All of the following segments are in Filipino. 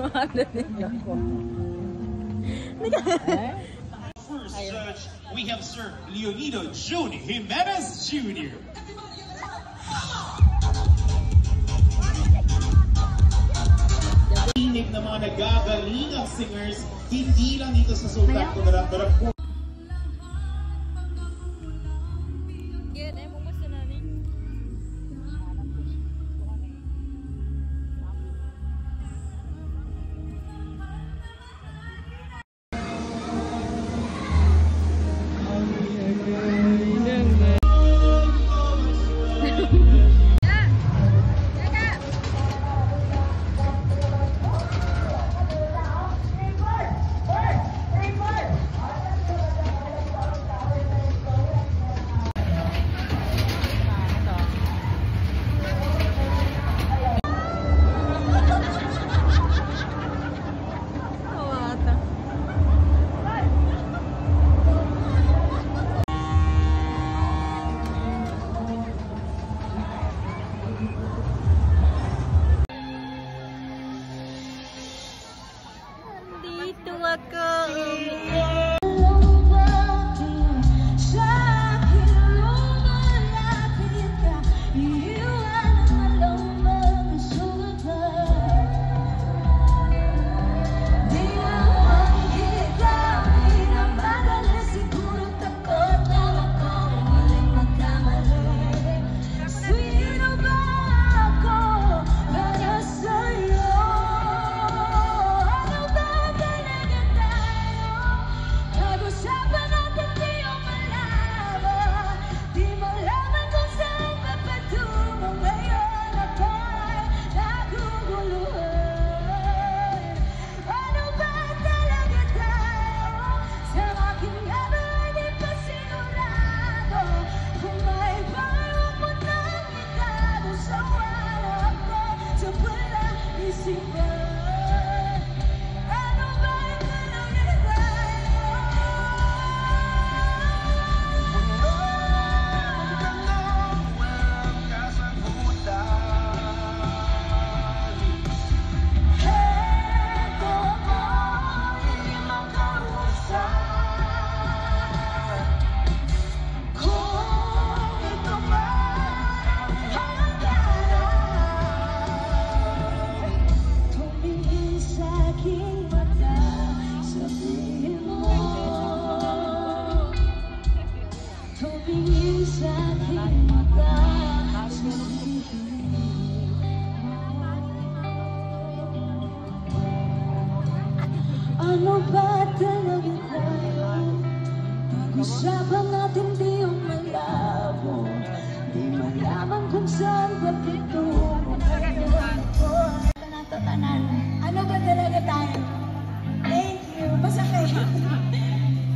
First judge, we have Sir Leonido Jun Jimenez Jr. Inig na mga nagagalingang singers, hindi lang dito sa Sultan Kudarat, but of course, ano ba talaga tayo? Pag-usapan natin di yung malabo, di malaman kung saan papitungo. Ano ba talaga tayo? Thank you. Basta kayo.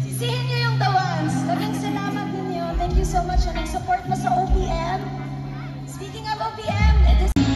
Sisihin niyo yung The Ones. Naging salamat ninyo. Thank you so much na nag-support mo sa OPM. Speaking of OPM, it is...